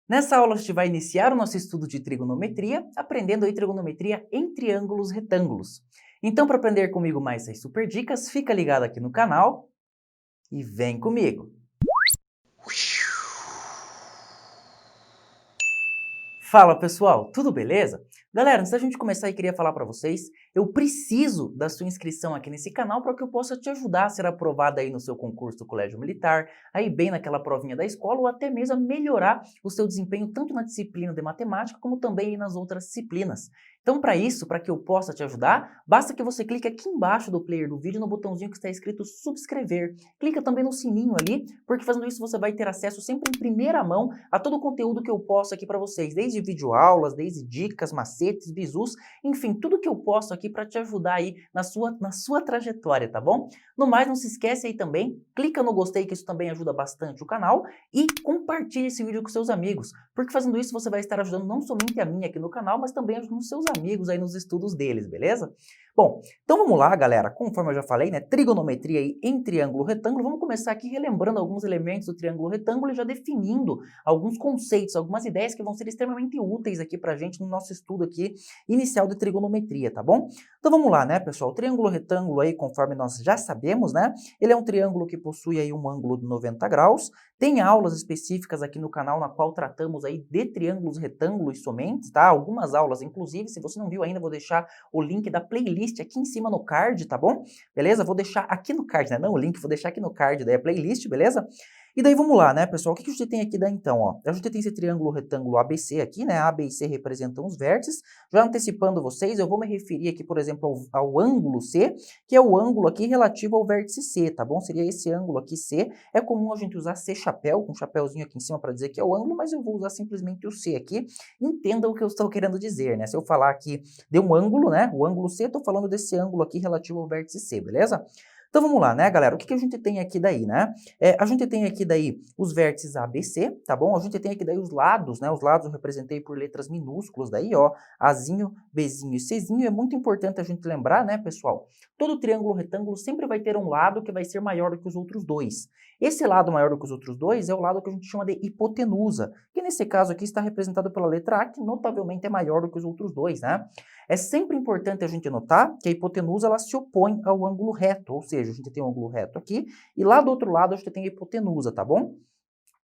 Nessa aula a gente vai iniciar o nosso estudo de trigonometria, aprendendo aí trigonometria em triângulos retângulos. Então, para aprender comigo mais essas super dicas, fica ligado aqui no canal e vem comigo! Fala pessoal, tudo beleza? Galera, antes da gente começar, eu queria falar para vocês, eu preciso da sua inscrição aqui nesse canal para que eu possa te ajudar a ser aprovado aí no seu concurso do Colégio Militar, aí bem naquela provinha da escola ou até mesmo a melhorar o seu desempenho tanto na disciplina de matemática como também nas outras disciplinas. Então para isso, para que eu possa te ajudar, basta que você clique aqui embaixo do player do vídeo no botãozinho que está escrito subscrever. Clica também no sininho ali, porque fazendo isso você vai ter acesso sempre em primeira mão a todo o conteúdo que eu posto aqui para vocês, desde videoaulas, desde dicas, macetes, bizus, enfim, tudo que eu posto aqui para te ajudar aí na sua trajetória, tá bom? No mais, não se esquece aí também, clica no gostei que isso também ajuda bastante o canal e compartilhe esse vídeo com seus amigos, porque fazendo isso você vai estar ajudando não somente a mim aqui no canal, mas também ajudando seus amigos aí nos estudos deles, beleza? Bom, então vamos lá, galera, conforme eu já falei, né, trigonometria aí em triângulo retângulo, vamos começar aqui relembrando alguns elementos do triângulo retângulo e já definindo alguns conceitos, algumas ideias que vão ser extremamente úteis aqui pra gente no nosso estudo aqui inicial de trigonometria, tá bom? Então vamos lá, né, pessoal? O triângulo retângulo aí, conforme nós já sabemos, né, ele é um triângulo que possui aí um ângulo de 90 graus, tem aulas específicas aqui no canal na qual tratamos aí de triângulos retângulos somente, tá? Algumas aulas, inclusive, se você não viu ainda, vou deixar o link da playlist aqui em cima no card, tá bom? Beleza? Vou deixar aqui no card, né? Não o link, vou deixar aqui no card, daí a playlist, beleza? E daí vamos lá, né, pessoal? O que a gente tem aqui daí então, ó? A gente tem esse triângulo retângulo ABC aqui, né? A, B e C representam os vértices. Já antecipando vocês, eu vou me referir aqui, por exemplo, ao ângulo C, que é o ângulo aqui relativo ao vértice C, tá bom? Seria esse ângulo aqui C. É comum a gente usar C chapéu, com um chapéuzinho aqui em cima para dizer que é o ângulo, mas eu vou usar simplesmente o C aqui. Entenda o que eu estou querendo dizer, né? Se eu falar aqui de um ângulo, né? O ângulo C, eu estou falando desse ângulo aqui relativo ao vértice C, beleza? Então vamos lá, né, galera? O que a gente tem aqui daí, né? A gente tem aqui daí os vértices A, B, C, tá bom? A gente tem aqui daí os lados, né? Os lados eu representei por letras minúsculas daí, ó. Azinho, Bzinho e Czinho. É muito importante a gente lembrar, né, pessoal? Todo triângulo retângulo sempre vai ter um lado que vai ser maior do que os outros dois. Esse lado maior do que os outros dois é o lado que a gente chama de hipotenusa, que nesse caso aqui está representado pela letra A, que notavelmente é maior do que os outros dois, né? É sempre importante a gente notar que a hipotenusa ela se opõe ao ângulo reto, ou seja, a gente tem um ângulo reto aqui, e lá do outro lado a gente tem a hipotenusa, tá bom?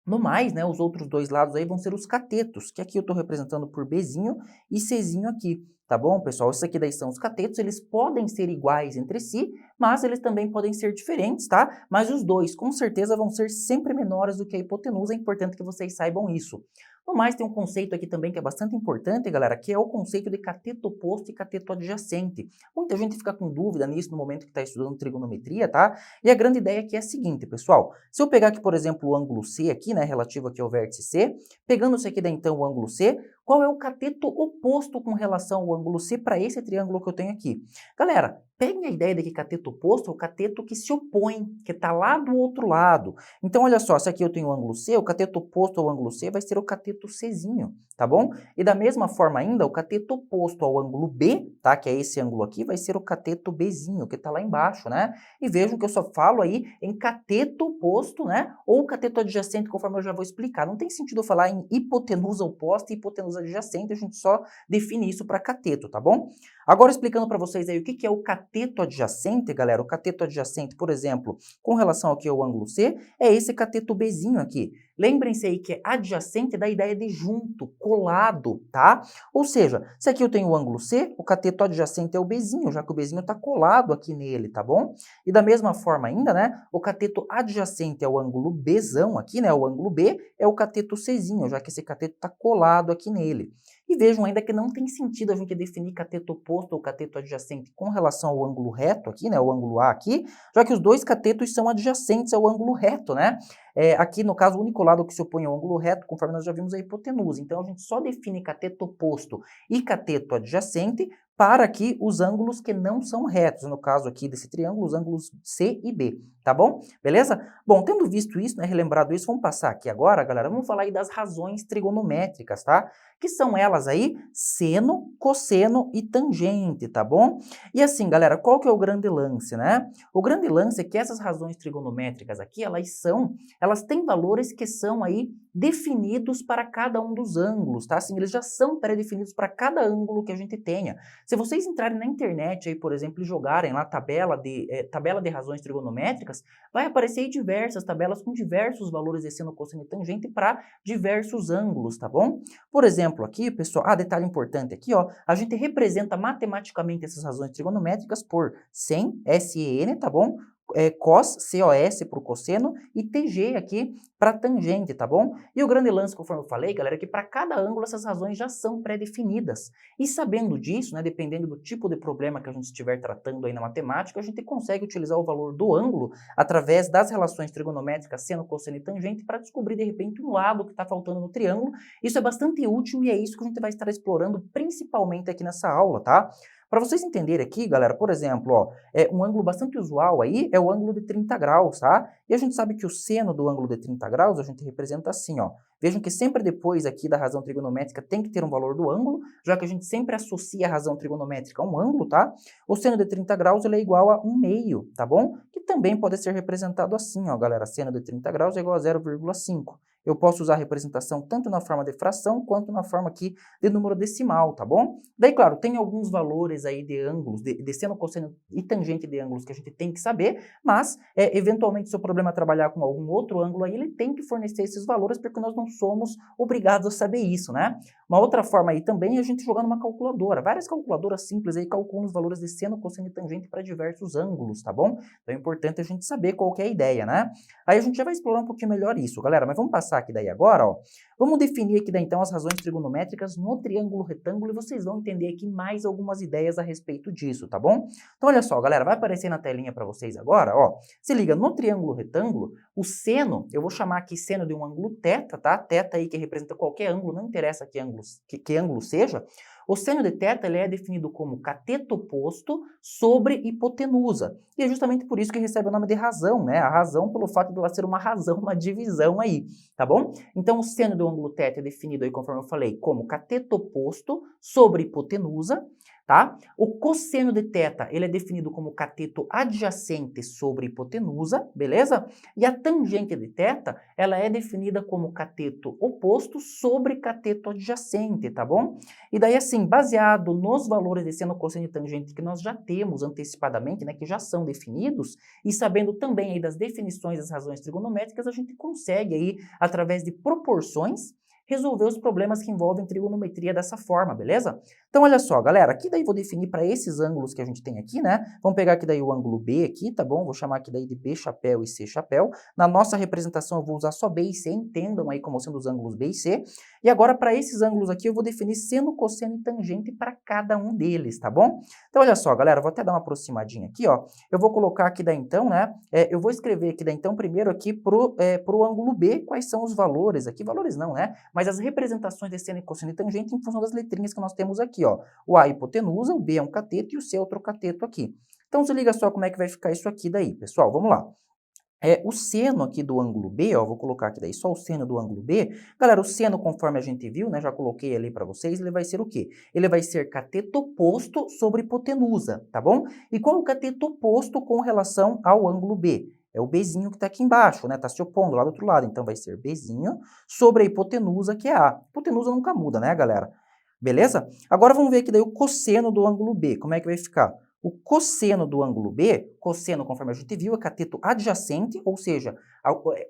No mais, né, os outros dois lados aí vão ser os catetos, que aqui eu estou representando por Bzinho e Czinho aqui, tá bom, pessoal? Esses aqui daí são os catetos, eles podem ser iguais entre si, mas eles também podem ser diferentes, tá? Mas os dois, com certeza, vão ser sempre menores do que a hipotenusa, é importante que vocês saibam isso. No mais, tem um conceito aqui também que é bastante importante, galera, que é o conceito de cateto oposto e cateto adjacente. Muita gente fica com dúvida nisso no momento que está estudando trigonometria, tá? E a grande ideia aqui é a seguinte, pessoal. Se eu pegar aqui, por exemplo, o ângulo C aqui, né, relativo aqui ao vértice C, pegando esse aqui daí, então, o ângulo C, qual é o cateto oposto com relação ao ângulo C para esse triângulo que eu tenho aqui? Galera, peguem a ideia de que cateto oposto é o cateto que se opõe, que está lá do outro lado. Então, olha só, se aqui eu tenho o ângulo C, o cateto oposto ao ângulo C vai ser o cateto Czinho, tá bom? E da mesma forma ainda, o cateto oposto ao ângulo B, tá, que é esse ângulo aqui, vai ser o cateto Bzinho, que está lá embaixo, né? E vejam que eu só falo aí em cateto oposto, né? Ou cateto adjacente, conforme eu já vou explicar. Não tem sentido eu falar em hipotenusa oposta e hipotenusa adjacente, a gente só define isso para cateto, tá bom? Agora explicando para vocês aí o que é o cateto adjacente, galera. O cateto adjacente, por exemplo, com relação aqui ao ângulo C, é esse cateto Bzinho aqui. Lembrem-se aí que adjacente dá a ideia de junto, colado, tá? Ou seja, se aqui eu tenho o ângulo C, o cateto adjacente é o Bzinho, já que o Bzinho está colado aqui nele, tá bom? E da mesma forma ainda, né, o cateto adjacente é o ângulo Bzão aqui, né, o ângulo B é o cateto Czinho, já que esse cateto está colado aqui nele. E vejam ainda que não tem sentido a gente definir cateto oposto ou cateto adjacente com relação ao ângulo reto aqui, né, o ângulo A aqui, já que os dois catetos são adjacentes ao ângulo reto, né? Aqui, no caso, o único lado que se opõe ao ângulo reto, conforme nós já vimos, é a hipotenusa. Então, a gente só define cateto oposto e cateto adjacente para aqui os ângulos que não são retos, no caso aqui desse triângulo, os ângulos C e B, tá bom? Beleza? Bom, tendo visto isso, né, relembrado isso, vamos passar aqui agora, galera, vamos falar aí das razões trigonométricas, tá? Que são elas aí, seno, cosseno e tangente, tá bom? E assim, galera, qual que é o grande lance, né? O grande lance é que essas razões trigonométricas aqui, elas têm valores que são aí definidos para cada um dos ângulos, tá? Assim, eles já são pré-definidos para cada ângulo que a gente tenha. Se vocês entrarem na internet aí, por exemplo, e jogarem lá tabela de razões trigonométricas, vai aparecer aí diversas tabelas com diversos valores de seno, cosseno e tangente para diversos ângulos, tá bom? Por exemplo, aqui, pessoal, detalhe importante aqui, ó, a gente representa matematicamente essas razões trigonométricas por sen, S-E-N, tá bom? Cos, C-O-S para o cosseno, e TG aqui para tangente, tá bom? E o grande lance, conforme eu falei, galera, é que para cada ângulo essas razões já são pré-definidas. E sabendo disso, né, dependendo do tipo de problema que a gente estiver tratando aí na matemática, a gente consegue utilizar o valor do ângulo através das relações trigonométricas seno, cosseno e tangente para descobrir, de repente, um lado que está faltando no triângulo. Isso é bastante útil e é isso que a gente vai estar explorando principalmente aqui nessa aula, tá? Para vocês entenderem aqui, galera, por exemplo, ó, um ângulo bastante usual aí é o ângulo de 30 graus, tá? E a gente sabe que o seno do ângulo de 30 graus a gente representa assim, ó. Vejam que sempre depois aqui da razão trigonométrica tem que ter um valor do ângulo, já que a gente sempre associa a razão trigonométrica a um ângulo, tá? O seno de 30 graus ele é igual a 1/2, tá bom? Que também pode ser representado assim, ó, galera. Seno de 30 graus é igual a 0,5. Eu posso usar a representação tanto na forma de fração quanto na forma aqui de número decimal, tá bom? Daí, claro, tem alguns valores aí de ângulos, de seno, cosseno e tangente de ângulos que a gente tem que saber, mas, eventualmente, se o problema é trabalhar com algum outro ângulo aí, ele tem que fornecer esses valores, porque nós não somos obrigados a saber isso, né? Uma outra forma aí também é a gente jogar numa calculadora. Várias calculadoras simples aí calculam os valores de seno, cosseno e tangente para diversos ângulos, tá bom? Então é importante a gente saber qual que é a ideia, né? Aí a gente já vai explorar um pouquinho melhor isso, galera, mas vamos passar aqui daí agora, ó. Vamos definir aqui daí então as razões trigonométricas no triângulo retângulo e vocês vão entender aqui mais algumas ideias a respeito disso, tá bom? Então olha só, galera, vai aparecer na telinha para vocês agora, ó. Se liga, no triângulo retângulo, o seno, eu vou chamar aqui seno de um ângulo θ, tá? Θ aí que representa qualquer ângulo, não interessa que ângulo seja. O seno de θ ele é definido como cateto oposto sobre hipotenusa. E é justamente por isso que recebe o nome de razão, né? A razão pelo fato de ela ser uma razão, uma divisão aí, tá bom? Então o seno do ângulo θ é definido aí, conforme eu falei, como cateto oposto sobre hipotenusa, tá? O cosseno de θ, ele é definido como cateto adjacente sobre hipotenusa, beleza? E a tangente de θ, ela é definida como cateto oposto sobre cateto adjacente, tá bom? E daí, assim, baseado nos valores de seno, cosseno e tangente que nós já temos antecipadamente, né, que já são definidos, e sabendo também aí das definições das razões trigonométricas, a gente consegue aí, através de proporções, resolver os problemas que envolvem trigonometria dessa forma, beleza? Então, olha só, galera, aqui daí vou definir para esses ângulos que a gente tem aqui, né? Vamos pegar aqui daí o ângulo B aqui, tá bom? Vou chamar aqui daí de B chapéu e C chapéu. Na nossa representação eu vou usar só B e C, entendam aí como sendo os ângulos B e C. E agora, para esses ângulos aqui, eu vou definir seno, cosseno e tangente para cada um deles, tá bom? Então, olha só, galera, vou até dar uma aproximadinha aqui, ó. Eu vou colocar aqui daí então, né? Eu vou escrever aqui daí então, primeiro aqui pro ângulo B, quais são os valores aqui. Valores não, né? Mas as representações de seno, cosseno e tangente em função das letrinhas que nós temos aqui, ó. O A é hipotenusa, o B é um cateto e o C é outro cateto aqui. Então, se liga só como é que vai ficar isso aqui daí, pessoal. Vamos lá. O seno aqui do ângulo B, ó, vou colocar aqui daí só o seno do ângulo B. Galera, o seno, conforme a gente viu, né, já coloquei ali para vocês, ele vai ser o quê? Ele vai ser cateto oposto sobre hipotenusa, tá bom? E qual é o cateto oposto com relação ao ângulo B? É o Bzinho que está aqui embaixo, né? Está se opondo lá do outro lado. Então, vai ser Bzinho sobre a hipotenusa, que é A. Hipotenusa nunca muda, né, galera? Beleza? Agora vamos ver aqui daí o cosseno do ângulo B. Como é que vai ficar? O cosseno do ângulo B, cosseno, conforme a gente viu, é cateto adjacente, ou seja,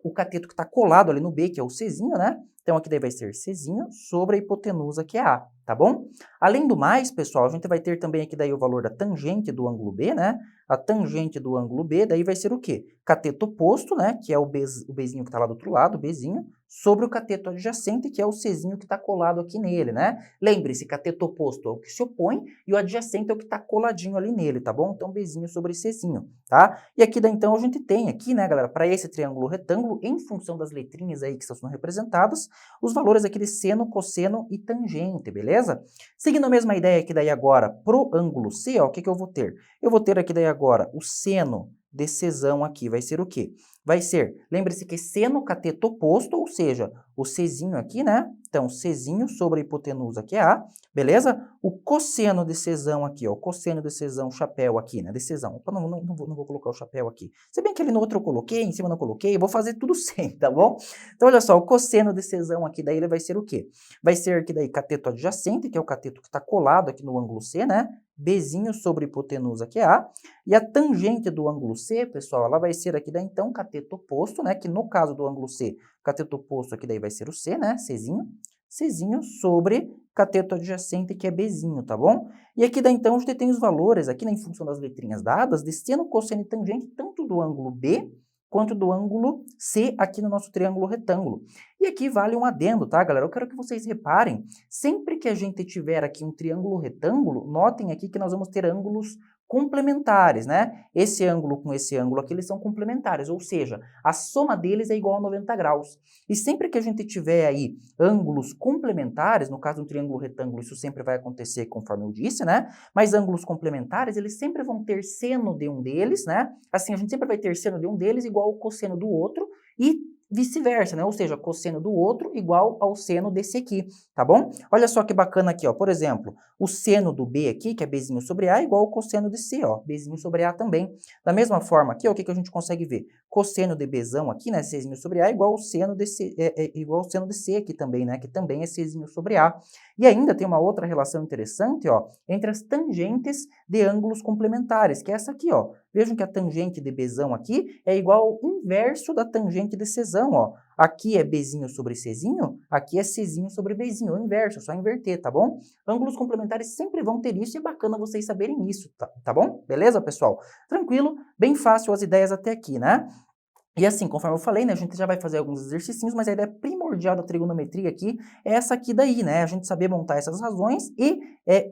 o cateto que está colado ali no B, que é o Czinho, né? Então, aqui daí vai ser Czinho sobre a hipotenusa, que é A, tá bom? Além do mais, pessoal, a gente vai ter também aqui daí o valor da tangente do ângulo B, né? A tangente do ângulo B, daí vai ser o quê? Cateto oposto, né? Que é o Bzinho que está lá do outro lado, o Bzinho, sobre o cateto adjacente, que é o Czinho que está colado aqui nele, né? Lembre-se, cateto oposto é o que se opõe e o adjacente é o que está coladinho ali nele, tá bom? Então, Bzinho sobre Czinho, tá? E aqui daí, então, a gente tem aqui, né, galera, para esse triângulo retângulo, em função das letrinhas aí que estão sendo representadas, os valores aqui de seno, cosseno e tangente, beleza? Seguindo a mesma ideia aqui daí agora pro ângulo C, ó, o que que eu vou ter? Eu vou ter aqui daí agora o seno de Czão aqui, vai ser o quê? Vai ser, lembre-se que seno cateto oposto, ou seja, o Czinho aqui, né? Então, Czinho sobre a hipotenusa, que é A, beleza? O cosseno de Czão aqui, ó, o cosseno de Czão, chapéu aqui, né? De Czão. Opa, não vou colocar o chapéu aqui. Se bem que ali no outro eu coloquei, em cima eu não coloquei, eu vou fazer tudo sem, tá bom? Então, olha só, o cosseno de Czão aqui, daí ele vai ser o quê? Vai ser aqui daí cateto adjacente, que é o cateto que está colado aqui no ângulo C, né? Bzinho sobre hipotenusa, que é A. E a tangente do ângulo C, pessoal, ela vai ser aqui daí, então, cateto oposto, né? Que no caso do ângulo C, cateto oposto aqui daí vai ser o C, né? Czinho. Czinho sobre cateto adjacente, que é Bzinho, tá bom? E aqui daí, então, a gente tem os valores aqui, né, em função das letrinhas dadas, de seno, cosseno e tangente, tanto do ângulo B quanto do ângulo C aqui no nosso triângulo retângulo. E aqui vale um adendo, tá, galera? Eu quero que vocês reparem, sempre que a gente tiver aqui um triângulo retângulo, notem aqui que nós vamos ter ângulos complementares, né? Esse ângulo com esse ângulo aqui, eles são complementares, ou seja, a soma deles é igual a 90 graus. E sempre que a gente tiver aí ângulos complementares, no caso de um triângulo retângulo, isso sempre vai acontecer conforme eu disse, né? Mas ângulos complementares, eles sempre vão ter seno de um deles, né? Assim, a gente sempre vai ter seno de um deles igual ao cosseno do outro e vice-versa, né? Ou seja, cosseno do outro igual ao seno desse aqui, tá bom? Olha só que bacana aqui, ó. Por exemplo, o seno do B aqui, que é Bzinho sobre A, igual ao cosseno de C, ó. Bzinho sobre A também. Da mesma forma aqui, ó, o que que a gente consegue ver? Cosseno de Bzão aqui, né? Czinho sobre A, igual ao seno de C, igual ao seno de C aqui também, né? Que também é Czinho sobre A. E ainda tem uma outra relação interessante, ó, entre as tangentes de ângulos complementares, que é essa aqui, ó. Vejam que a tangente de Bzão aqui é igual ao inverso da tangente de Czão, ó. Aqui é Bzinho sobre Czinho, aqui é Czinho sobre Bzinho, é o inverso, é só inverter, tá bom? Ângulos complementares sempre vão ter isso e é bacana vocês saberem isso, tá bom? Beleza, pessoal? Tranquilo? Bem fácil as ideias até aqui, né? E assim, conforme eu falei, né, a gente já vai fazer alguns exercícios, mas a ideia primordial da trigonometria aqui é essa aqui daí, né? A gente saber montar essas razões e,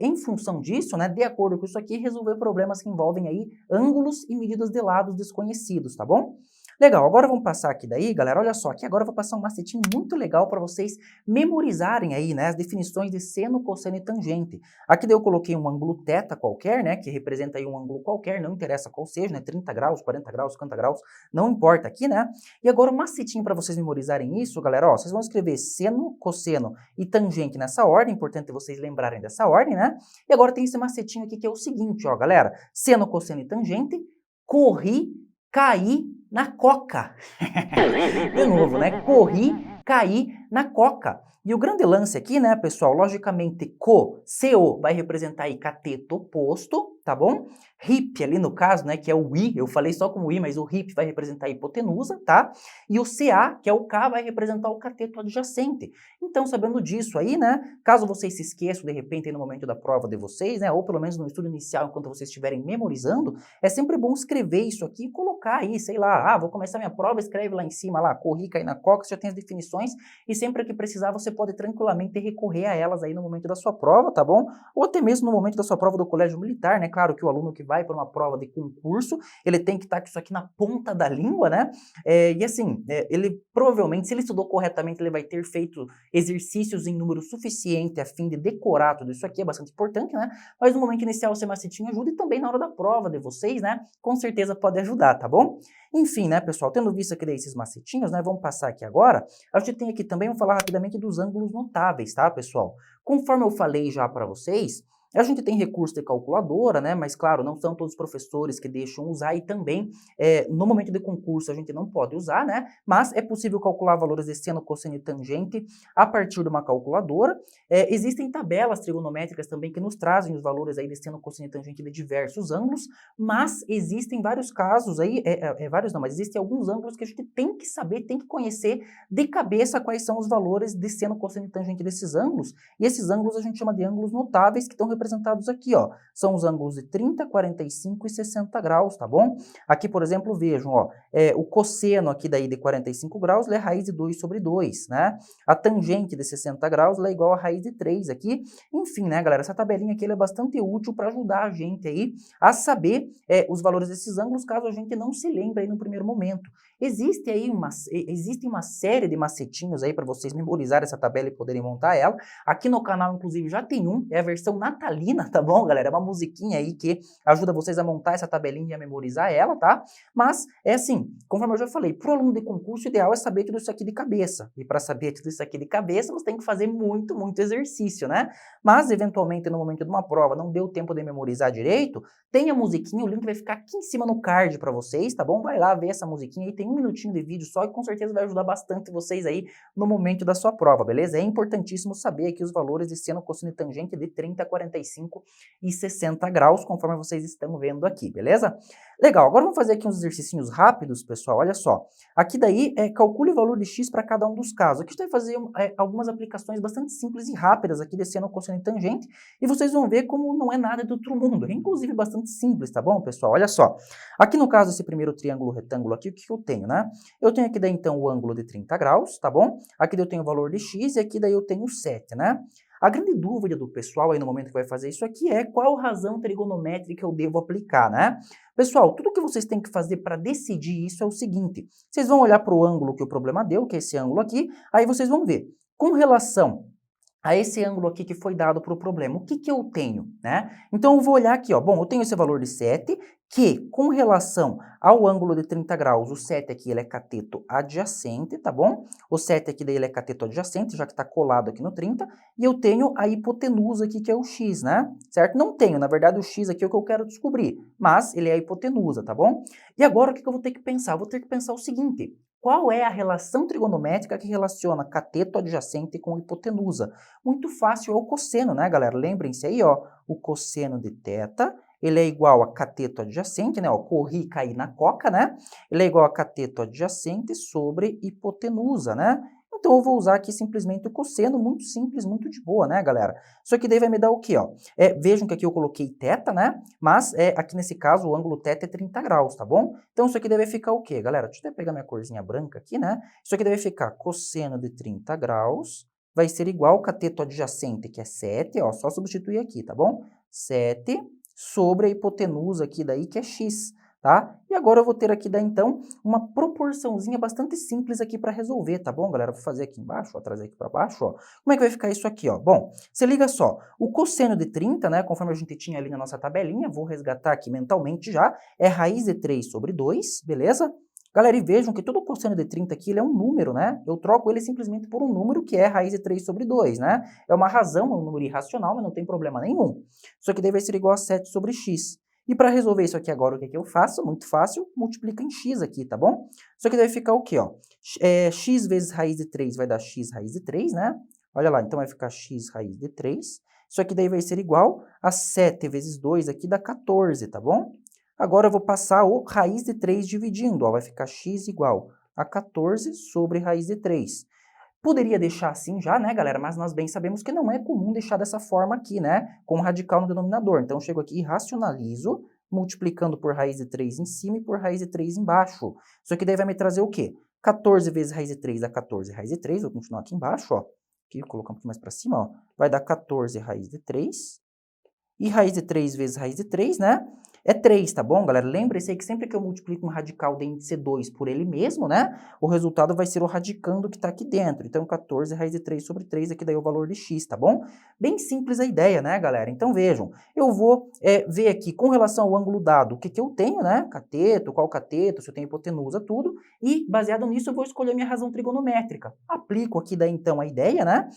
em função disso, né, de acordo com isso aqui, resolver problemas que envolvem aí ângulos e medidas de lados desconhecidos, tá bom? Legal, agora vamos passar aqui daí, galera, olha só, aqui agora eu vou passar um macetinho muito legal para vocês memorizarem aí, né, as definições de seno, cosseno e tangente. Aqui daí eu coloquei um ângulo θ qualquer, né, que representa aí um ângulo qualquer, não interessa qual seja, né, 30 graus, 40 graus, 50 graus, não importa aqui, né. E agora um macetinho para vocês memorizarem isso, galera, ó, vocês vão escrever seno, cosseno e tangente nessa ordem, importante vocês lembrarem dessa ordem, né. E agora tem esse macetinho aqui que é o seguinte, ó, galera, seno, cosseno e tangente, corri, caí na coca. De novo, né? Corri, caí na coca. E o grande lance aqui, né, pessoal, logicamente, CO vai representar aí cateto oposto, tá bom? Hip ali no caso, né, que é o I, eu falei só como I, mas o hip vai representar a hipotenusa, tá? E o CA, que é o K, vai representar o cateto adjacente. Então, sabendo disso aí, né, caso vocês se esqueçam de repente aí no momento da prova de vocês, né, ou pelo menos no estudo inicial, enquanto vocês estiverem memorizando, é sempre bom escrever isso aqui e colocar aí, sei lá, vou começar minha prova, escreve lá em cima, lá, corri, caí na coca, você já tem as definições, e sempre que precisar você pode tranquilamente recorrer a elas aí no momento da sua prova, tá bom? Ou até mesmo no momento da sua prova do colégio militar, né? Claro que o aluno que vai para uma prova de concurso, ele tem que estar com isso aqui na ponta da língua, né? E assim, ele provavelmente, se ele estudou corretamente, ele vai ter feito exercícios em número suficiente a fim de decorar tudo isso aqui, é bastante importante, né? Mas no momento inicial, o macetinho ajuda e também na hora da prova de vocês, né? Com certeza pode ajudar, tá bom? Enfim, né, pessoal, tendo visto aqui daí esses macetinhos, né, vamos passar aqui agora. A gente tem aqui também, vamos falar rapidamente dos ângulos notáveis, tá, pessoal? Conforme eu falei já para vocês, a gente tem recurso de calculadora, né? Mas claro, não são todos os professores que deixam usar e também no momento de concurso a gente não pode usar, né? Mas é possível calcular valores de seno, cosseno e tangente a partir de uma calculadora. Existem tabelas trigonométricas também que nos trazem os valores aí de seno, cosseno e tangente de diversos ângulos, mas existem vários casos aí, vários não, mas existem alguns ângulos que a gente tem que saber, tem que conhecer de cabeça quais são os valores de seno, cosseno e tangente desses ângulos, e esses ângulos a gente chama de ângulos notáveis que estão representados aqui, ó. São os ângulos de 30, 45 e 60 graus, tá bom? Aqui, por exemplo, vejam, ó, o cosseno aqui daí de 45 graus, ele é raiz de 2 sobre 2, né? A tangente de 60 graus, ela é igual a raiz de 3 aqui. Enfim, né, galera, essa tabelinha aqui ela é bastante útil para ajudar a gente aí a saber os valores desses ângulos, caso a gente não se lembre aí no primeiro momento. Existe uma série de macetinhos aí para vocês memorizarem essa tabela e poderem montar ela. Aqui no canal, inclusive, já tem é a versão natalina, tá bom, galera? É uma musiquinha aí que ajuda vocês a montar essa tabelinha e a memorizar ela, tá? Mas, é assim, conforme eu já falei, pro aluno de concurso, o ideal é saber tudo isso aqui de cabeça. E para saber tudo isso aqui de cabeça, você tem que fazer muito exercício, né? Mas, eventualmente, no momento de uma prova, não deu tempo de memorizar direito, tem a musiquinha, o link vai ficar aqui em cima no card para vocês, tá bom? Vai lá ver essa musiquinha aí, tem 1 minutinho de vídeo só e com certeza vai ajudar bastante vocês aí no momento da sua prova, beleza? É importantíssimo saber aqui os valores de seno, cosseno e tangente de 30, 45 e 60 graus, conforme vocês estão vendo aqui, beleza? Legal, agora vamos fazer aqui uns exercícios rápidos, pessoal, olha só. Aqui daí, calcule o valor de x para cada um dos casos. Aqui a gente vai fazer algumas aplicações bastante simples e rápidas aqui de seno, cosseno e tangente, e vocês vão ver como não é nada do outro mundo, é inclusive bastante simples, tá bom, pessoal? Olha só, aqui no caso desse primeiro triângulo retângulo aqui, o que eu tenho, né? Eu tenho aqui daí então o ângulo de 30 graus, tá bom? Aqui daí eu tenho o valor de x e aqui daí eu tenho 7, né? A grande dúvida do pessoal aí no momento que vai fazer isso aqui é qual razão trigonométrica eu devo aplicar, né? Pessoal, tudo que vocês têm que fazer para decidir isso é o seguinte, vocês vão olhar para o ângulo que o problema deu, que é esse ângulo aqui, aí vocês vão ver, com relação a esse ângulo aqui que foi dado para o problema, o que que eu tenho, né? Então eu vou olhar aqui, ó, bom, eu tenho esse valor de 7, que com relação ao ângulo de 30 graus, o 7 aqui ele é cateto adjacente, tá bom? O 7 aqui daí ele é cateto adjacente, já que está colado aqui no 30, e eu tenho a hipotenusa aqui, que é o x, né? Certo? Não tenho, na verdade o x aqui é o que eu quero descobrir, mas ele é a hipotenusa, tá bom? E agora o que que eu vou ter que pensar? Eu vou ter que pensar o seguinte, qual é a relação trigonométrica que relaciona cateto adjacente com hipotenusa? Muito fácil, é o cosseno, né, galera? Lembrem-se aí, ó, o cosseno de θ, ele é igual a cateto adjacente, né, ó, corri e caí na coca, né? Ele é igual a cateto adjacente sobre hipotenusa, né? Então eu vou usar aqui simplesmente o cosseno, muito simples, muito de boa, né, galera? Isso aqui daí vai me dar o quê, ó? Vejam que aqui eu coloquei θ, né? Mas aqui nesse caso o ângulo θ é 30 graus, tá bom? Então isso aqui deve ficar o quê, galera? Deixa eu até pegar minha corzinha branca aqui, né? Isso aqui deve ficar cosseno de 30 graus vai ser igual ao cateto adjacente, que é 7, ó, só substituir aqui, tá bom? 7 sobre a hipotenusa aqui daí, que é x, tá? E agora eu vou ter aqui daí, então, uma proporçãozinha bastante simples aqui para resolver, tá bom, galera? Vou fazer aqui embaixo, ó, trazer aqui para baixo, ó. Como é que vai ficar isso aqui, ó? Bom, você liga só, o cosseno de 30, né, conforme a gente tinha ali na nossa tabelinha, vou resgatar aqui mentalmente já, é raiz de 3 sobre 2, beleza? Galera, e vejam que todo cosseno de 30 aqui ele é um número, né? Eu troco ele simplesmente por um número que é raiz de 3 sobre 2, né? É uma razão, é um número irracional, mas não tem problema nenhum. Isso aqui daí vai ser igual a 7 sobre x. E para resolver isso aqui agora, o que que eu faço? Muito fácil, multiplica em x aqui, tá bom? Isso aqui vai ficar o quê, ó? X vezes raiz de 3 vai dar x raiz de 3, né? Olha lá, então vai ficar x raiz de 3. Isso aqui daí vai ser igual a 7 vezes 2 aqui dá 14, tá bom? Agora eu vou passar o raiz de 3 dividindo, ó, vai ficar x igual a 14 sobre raiz de 3. Poderia deixar assim já, né, galera? Mas nós bem sabemos que não é comum deixar dessa forma aqui, né? Com radical no denominador. Então eu chego aqui e racionalizo, multiplicando por raiz de 3 em cima e por raiz de 3 embaixo. Isso aqui daí vai me trazer o quê? 14 vezes raiz de 3 dá 14 raiz de 3. Vou continuar aqui embaixo, ó. Aqui, vou colocar um pouquinho mais para cima, ó. Vai dar 14 raiz de 3. E raiz de 3 vezes raiz de 3, né? É 3, tá bom, galera? Lembre-se aí que sempre que eu multiplico um radical de índice 2 por ele mesmo, né? O resultado vai ser o radicando que está aqui dentro. Então, 14 raiz de 3 sobre 3, aqui daí é o valor de x, tá bom? Bem simples a ideia, né, galera? Então, vejam, eu vou ver aqui, com relação ao ângulo dado, o que que eu tenho, né? Cateto, qual cateto, se eu tenho hipotenusa, tudo. E, baseado nisso, eu vou escolher a minha razão trigonométrica. Aplico aqui daí, então, a ideia, né?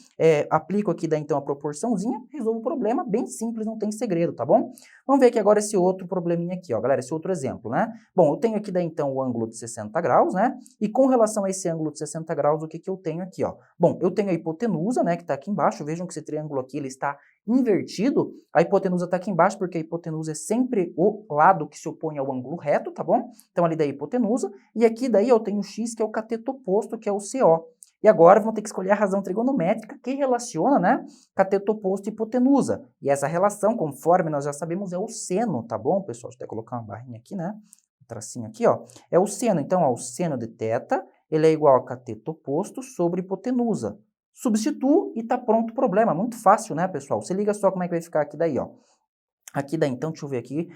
Aplico aqui daí, então, a proporçãozinha, resolvo o problema, bem simples, não tem segredo, tá bom? Vamos ver aqui agora esse outro probleminha aqui, ó, galera, esse outro exemplo, né? Bom, eu tenho aqui daí então o ângulo de 60 graus, né? E com relação a esse ângulo de 60 graus, o que que eu tenho aqui, ó? Bom, eu tenho a hipotenusa, né, que tá aqui embaixo, vejam que esse triângulo aqui, ele está invertido, a hipotenusa tá aqui embaixo, porque a hipotenusa é sempre o lado que se opõe ao ângulo reto, tá bom? Então ali da hipotenusa, e aqui daí eu tenho o x, que é o cateto oposto, que é o CO. E agora vamos ter que escolher a razão trigonométrica que relaciona, né, cateto oposto e hipotenusa. E essa relação, conforme nós já sabemos, é o seno, tá bom, pessoal? Deixa eu até colocar uma barrinha aqui, né? Um tracinho aqui, ó. É o seno. Então, ó, o seno de θ, ele é igual a cateto oposto sobre hipotenusa. Substituo e tá pronto o problema. Muito fácil, né, pessoal? Se liga só como é que vai ficar aqui daí, ó. Aqui daí, então, deixa eu ver aqui,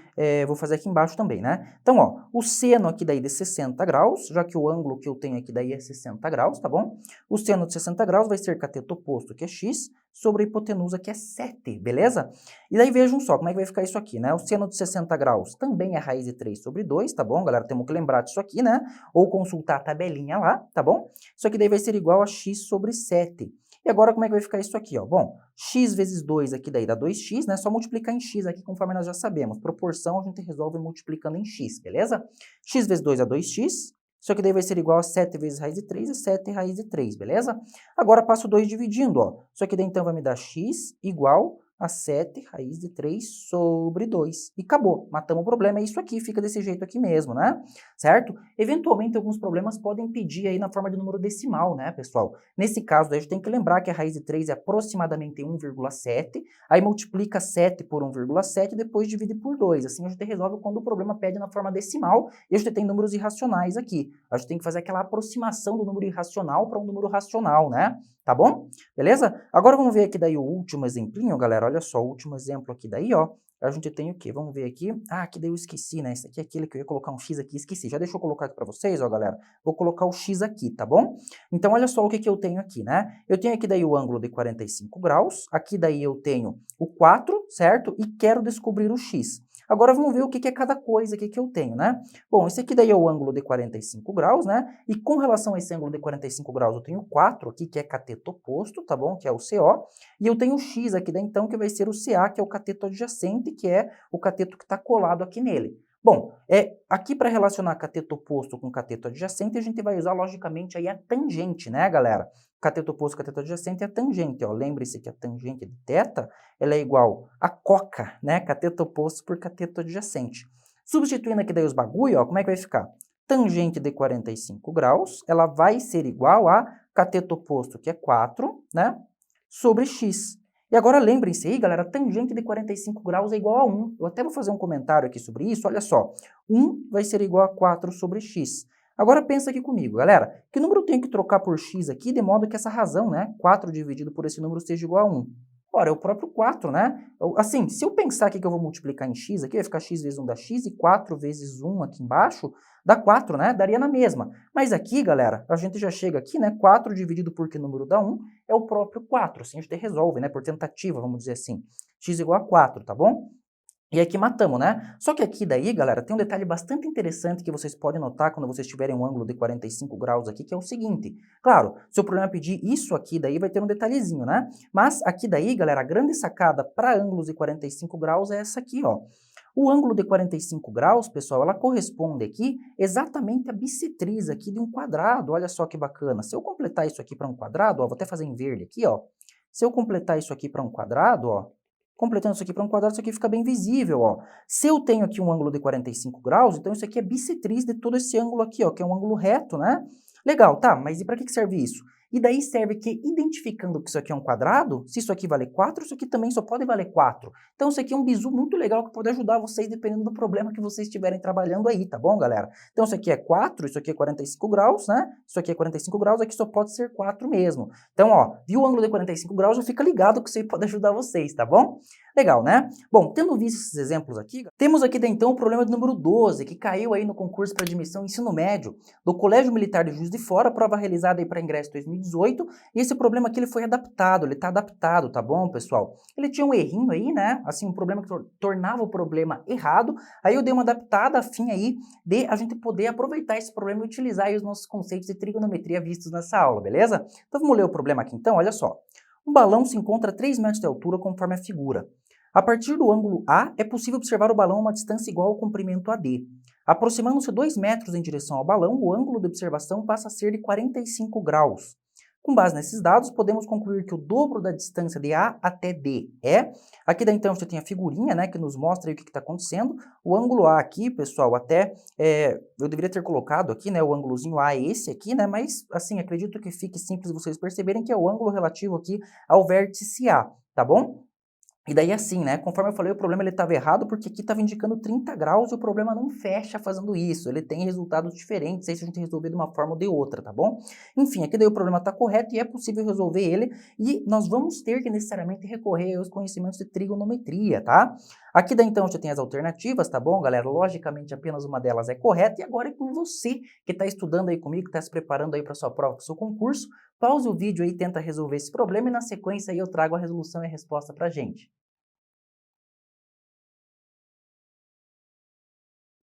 vou fazer aqui embaixo também, né? Então, ó, o seno aqui daí de 60 graus, já que o ângulo que eu tenho aqui daí é 60 graus, tá bom? O seno de 60 graus vai ser cateto oposto, que é x, sobre a hipotenusa, que é 7, beleza? E daí vejam só como é que vai ficar isso aqui, né? O seno de 60 graus também é raiz de 3 sobre 2, tá bom, galera? Temos que lembrar disso aqui, né? Ou consultar a tabelinha lá, tá bom? Isso aqui daí vai ser igual a x sobre 7. E agora como é que vai ficar isso aqui, ó? Bom, x vezes 2 aqui daí dá 2x, né? Só multiplicar em x aqui conforme nós já sabemos. Proporção a gente resolve multiplicando em x, beleza? X vezes 2 é 2x. Isso aqui daí vai ser igual a 7 vezes raiz de 3 é 7 raiz de 3, beleza? Agora passo 2 dividindo, ó. Isso aqui daí então vai me dar x igual a 7 raiz de 3 sobre 2. E acabou, matamos o problema, é isso aqui, fica desse jeito aqui mesmo, né? Certo? Eventualmente, alguns problemas podem pedir aí na forma de número decimal, né, pessoal? Nesse caso, daí a gente tem que lembrar que a raiz de 3 é aproximadamente 1,7, aí multiplica 7 por 1,7 e depois divide por 2. Assim a gente resolve quando o problema pede na forma decimal e a gente tem números irracionais aqui. A gente tem que fazer aquela aproximação do número irracional para um número racional, né? Tá bom? Beleza? Agora vamos ver aqui daí o último exemplinho, galera. Olha só, o último exemplo aqui daí, ó. A gente tem o quê? Vamos ver aqui. Ah, aqui daí eu esqueci, né? Esse aqui é aquele que eu ia colocar um X aqui, esqueci. Já deixa eu colocar aqui para vocês, ó, galera. Vou colocar o X aqui, tá bom? Então, olha só o que eu tenho aqui, né? Eu tenho aqui daí o ângulo de 45 graus. Aqui daí eu tenho o 4, certo? E quero descobrir o X. Agora vamos ver o que é cada coisa aqui que eu tenho, né? Bom, esse aqui daí é o ângulo de 45 graus, né? E com relação a esse ângulo de 45 graus, eu tenho 4 aqui, que é cateto oposto, tá bom? Que é o CO. E eu tenho o X aqui daí, então, que vai ser o CA, que é o cateto adjacente, que é o cateto que está colado aqui nele. Bom, aqui para relacionar cateto oposto com cateto adjacente, a gente vai usar, logicamente, aí a tangente, né, galera? Cateto oposto, cateto adjacente é a tangente, ó. Lembre-se que a tangente de θ, ela é igual a coca, né? Cateto oposto por cateto adjacente. Substituindo aqui daí os bagulho, ó, como é que vai ficar? Tangente de 45 graus, ela vai ser igual a cateto oposto, que é 4, né? Sobre x. E agora lembrem-se aí, galera, tangente de 45 graus é igual a 1. Eu até vou fazer um comentário aqui sobre isso, olha só. 1 vai ser igual a 4 sobre x. Agora pensa aqui comigo, galera. Que número eu tenho que trocar por x aqui de modo que essa razão, né, 4 dividido por esse número seja igual a 1? Ora, é o próprio 4, né? Assim, se eu pensar aqui que eu vou multiplicar em x aqui, vai ficar x vezes 1 dá x e 4 vezes 1 aqui embaixo dá 4, né? Daria na mesma. Mas aqui, galera, a gente já chega aqui, né? 4 dividido por que número dá 1 é o próprio 4. Assim a gente resolve, né? Por tentativa, vamos dizer assim. X igual a 4, tá bom? E aqui matamos, né? Só que aqui daí, galera, tem um detalhe bastante interessante que vocês podem notar quando vocês tiverem um ângulo de 45 graus aqui, que é o seguinte. Claro, se o problema pedir isso aqui, daí vai ter um detalhezinho, né? Mas aqui daí, galera, a grande sacada para ângulos de 45 graus é essa aqui, ó. O ângulo de 45 graus, pessoal, ela corresponde aqui exatamente à bissetriz aqui de um quadrado. Olha só que bacana. Se eu completar isso aqui para um quadrado, ó, vou até fazer em verde aqui, ó. Se eu completar isso aqui para um quadrado, ó, completando isso aqui para um quadrado, isso aqui fica bem visível, ó. Se eu tenho aqui um ângulo de 45 graus, então isso aqui é bissetriz de todo esse ângulo aqui, ó, que é um ângulo reto, né? Legal, tá, mas e para que serve isso? E daí serve que, identificando que isso aqui é um quadrado, se isso aqui vale 4, isso aqui também só pode valer 4. Então isso aqui é um bizu muito legal que pode ajudar vocês dependendo do problema que vocês estiverem trabalhando aí, tá bom, galera? Então isso aqui é 4, isso aqui é 45 graus, né? Isso aqui é 45 graus, aqui só pode ser 4 mesmo. Então, ó, viu o ângulo de 45 graus, já fica ligado que isso aí pode ajudar vocês, tá bom? Legal, né? Bom, tendo visto esses exemplos aqui, temos aqui então o problema do número 12, que caiu aí no concurso para admissão ao ensino médio do Colégio Militar de Juiz de Fora, prova realizada aí para ingresso 2018, e esse problema aqui ele foi adaptado, ele está adaptado, tá bom, pessoal? Ele tinha um errinho aí, né? Assim, um problema que tornava o problema errado, aí eu dei uma adaptada a fim aí de a gente poder aproveitar esse problema e utilizar aí os nossos conceitos de trigonometria vistos nessa aula, beleza? Então vamos ler o problema aqui então, olha só. Um balão se encontra a 3 metros de altura conforme a figura. A partir do ângulo A, é possível observar o balão a uma distância igual ao comprimento AD. Aproximando-se 2 metros em direção ao balão, o ângulo de observação passa a ser de 45 graus. Com base nesses dados, podemos concluir que o dobro da distância de A até D é... Aqui daí, então, você tem a figurinha, né, que nos mostra aí o que está acontecendo. O ângulo A aqui, pessoal, até... eu deveria ter colocado aqui, né, o ângulozinho A é esse aqui, né, mas, assim, acredito que fique simples vocês perceberem que é o ângulo relativo aqui ao vértice A, tá bom? E daí assim, né, conforme eu falei, o problema ele estava errado porque aqui estava indicando 30 graus e o problema não fecha fazendo isso, ele tem resultados diferentes, aí se a gente resolver de uma forma ou de outra, tá bom? Enfim, aqui daí o problema está correto e é possível resolver ele e nós vamos ter que necessariamente recorrer aos conhecimentos de trigonometria, tá? Aqui daí então já tem as alternativas, tá bom, galera? Logicamente apenas uma delas é correta e agora é com você que está estudando aí comigo, que está se preparando aí para sua prova, para o seu concurso, pause o vídeo aí, tenta resolver esse problema e na sequência aí eu trago a resolução e a resposta pra gente.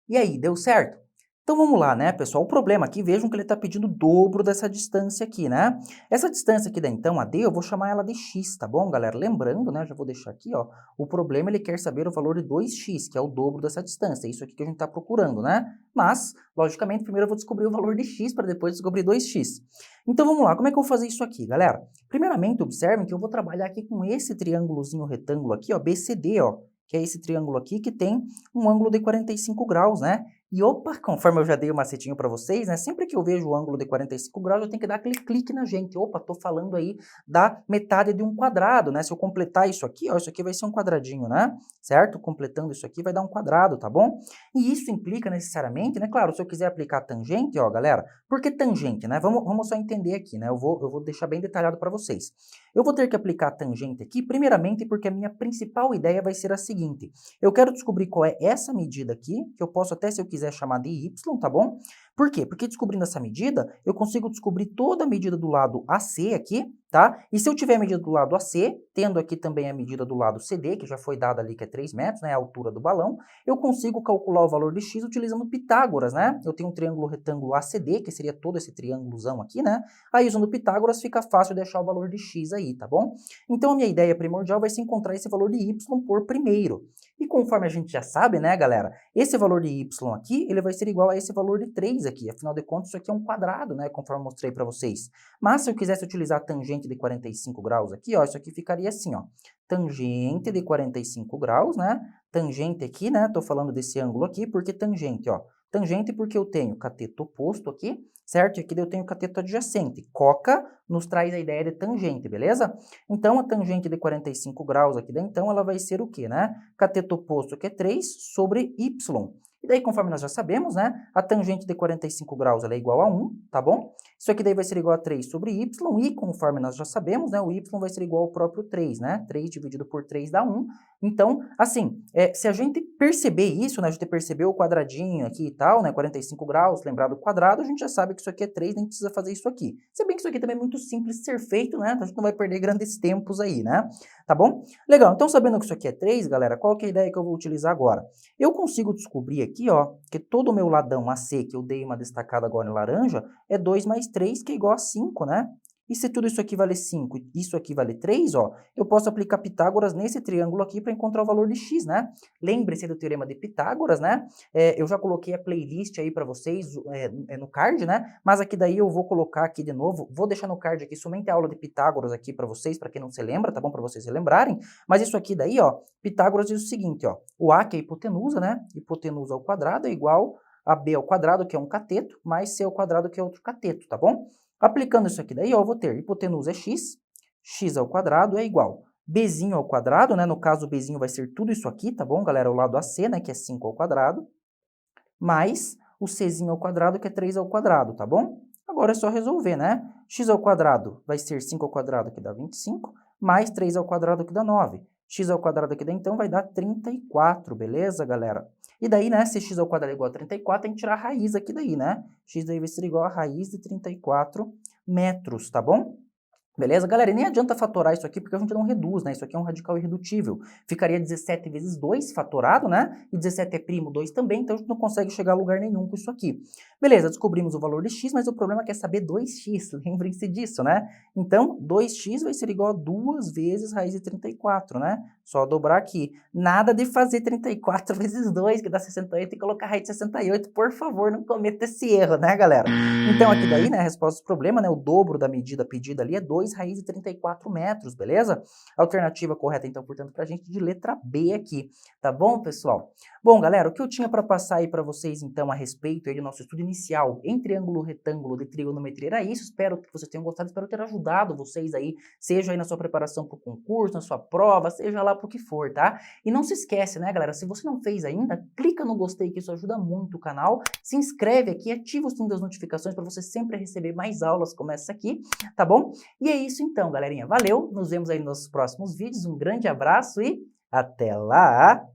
E aí, deu certo? Então vamos lá, né, pessoal? O problema aqui, vejam que ele está pedindo o dobro dessa distância aqui, né? Essa distância aqui, então, a D, eu vou chamar ela de x, tá bom, galera? Lembrando, né, já vou deixar aqui, ó, o problema ele quer saber o valor de 2x, que é o dobro dessa distância, é isso aqui que a gente está procurando, né? Mas, logicamente, primeiro eu vou descobrir o valor de x para depois descobrir 2x. Então vamos lá, como é que eu vou fazer isso aqui, galera? Primeiramente, observem que eu vou trabalhar aqui com esse triângulozinho retângulo aqui, ó, BCD, ó, que é esse triângulo aqui que tem um ângulo de 45 graus, né? E opa, conforme eu já dei o macetinho para vocês, né? Sempre que eu vejo o ângulo de 45 graus, eu tenho que dar aquele clique na gente. Opa, tô falando aí da metade de um quadrado, né? Se eu completar isso aqui, ó, isso aqui vai ser um quadradinho, né? Certo? Completando isso aqui vai dar um quadrado, tá bom? E isso implica necessariamente, né? Claro, se eu quiser aplicar tangente, ó, galera, por que tangente, né? Vamos só entender aqui, né? Eu vou deixar bem detalhado para vocês. Eu vou ter que aplicar tangente aqui, primeiramente porque a minha principal ideia vai ser a seguinte. Eu quero descobrir qual é essa medida aqui, que eu posso até, se eu quiser, chamar de y, tá bom? Por quê? Porque descobrindo essa medida, eu consigo descobrir toda a medida do lado AC aqui, tá? E se eu tiver a medida do lado AC, tendo aqui também a medida do lado CD, que já foi dada ali, que é 3 metros, né, a altura do balão, eu consigo calcular o valor de x utilizando Pitágoras, né? Eu tenho um triângulo retângulo ACD, que seria todo esse triângulozão aqui, né? Aí usando Pitágoras fica fácil de achar o valor de x aí, tá bom? Então a minha ideia primordial vai ser encontrar esse valor de y por primeiro. E conforme a gente já sabe, né, galera, esse valor de y aqui, ele vai ser igual a esse valor de 3 aqui. Afinal de contas, isso aqui é um quadrado, né, conforme eu mostrei para vocês. Mas se eu quisesse utilizar a tangente de 45 graus aqui, ó, isso aqui ficaria assim, ó. Tangente de 45 graus, né? Tangente aqui, né? Tô falando desse ângulo aqui, porque tangente, ó. Tangente porque eu tenho cateto oposto aqui, certo? E aqui eu tenho cateto adjacente. Coca nos traz a ideia de tangente, beleza? Então, a tangente de 45 graus aqui, então, ela vai ser o quê, né? Cateto oposto, que é 3, sobre y. E daí, conforme nós já sabemos, né? A tangente de 45 graus ela é igual a 1, tá bom? Isso aqui daí vai ser igual a 3 sobre y, e conforme nós já sabemos, né? O y vai ser igual ao próprio 3, né? 3 dividido por 3 dá 1. Então, assim, se a gente perceber isso, né? A gente percebeu o quadradinho aqui e tal, né? 45 graus, lembrar do quadrado, a gente já sabe que isso aqui é 3, nem precisa fazer isso aqui. Se bem que isso aqui também é muito simples de ser feito, né? A gente não vai perder grandes tempos aí, né? Tá bom? Legal, então sabendo que isso aqui é 3, galera, qual que é a ideia que eu vou utilizar agora? Eu consigo descobrir aqui, ó, que todo o meu ladão AC, que eu dei uma destacada agora em laranja, é 2 mais 3, que é igual a 5, né? E se tudo isso aqui vale 5 e isso aqui vale 3, ó, eu posso aplicar Pitágoras nesse triângulo aqui para encontrar o valor de x, né? Lembre-se do teorema de Pitágoras, né? Eu já coloquei a playlist aí para vocês no card, né? Mas aqui daí eu vou colocar aqui de novo, vou deixar no card aqui somente a aula de Pitágoras aqui para vocês, para quem não se lembra, tá bom? Para vocês se lembrarem. Mas isso aqui daí, ó, Pitágoras diz o seguinte, ó, o A, que é a hipotenusa, né? Hipotenusa ao quadrado é igual a B ao quadrado, que é um cateto, mais C ao quadrado, que é outro cateto, tá bom? Aplicando isso aqui daí, ó, eu vou ter hipotenusa é x, x ao quadrado é igual bzinho ao quadrado, né? No caso, o bzinho vai ser tudo isso aqui, tá bom, galera? O lado AC, né, que é 5 ao quadrado, mais o czinho ao quadrado, que é 3 ao quadrado, tá bom? Agora é só resolver, né? X ao quadrado vai ser 5 ao quadrado, que dá 25, mais 3 ao quadrado, que dá 9. X ao quadrado aqui, então, vai dar 34, beleza, galera? E daí, né, se x ao quadrado é igual a 34, tem que tirar a raiz aqui daí, né? X daí vai ser igual a raiz de 34 metros, tá bom? Beleza, galera? E nem adianta fatorar isso aqui, porque a gente não reduz, né? Isso aqui é um radical irredutível. Ficaria 17 vezes 2 fatorado, né? E 17 é primo 2 também, então a gente não consegue chegar a lugar nenhum com isso aqui. Beleza, descobrimos o valor de x, mas o problema é que é saber 2x, lembrem-se disso, né? Então, 2x vai ser igual a 2 vezes raiz de 34, né? Só dobrar aqui. Nada de fazer 34 vezes 2, que dá 68, e colocar raiz de 68. Por favor, não cometa esse erro, né, galera? Então, aqui daí, né, a resposta do problema, né, o dobro da medida pedida ali é 2 2 raiz de 34 metros, beleza? Alternativa correta, então, portanto, pra gente de letra B aqui, tá bom, pessoal? Bom, galera, o que eu tinha para passar aí para vocês, então, a respeito aí do nosso estudo inicial em triângulo retângulo de trigonometria era isso. Espero que vocês tenham gostado, espero ter ajudado vocês aí, seja aí na sua preparação para o concurso, na sua prova, seja lá para o que for, tá? E não se esquece, né, galera, se você não fez ainda, clica no gostei que isso ajuda muito o canal, se inscreve aqui, ativa o sininho das notificações para você sempre receber mais aulas como essa aqui, tá bom? E é isso então, galerinha. Valeu, nos vemos aí nos nossos próximos vídeos, um grande abraço e até lá!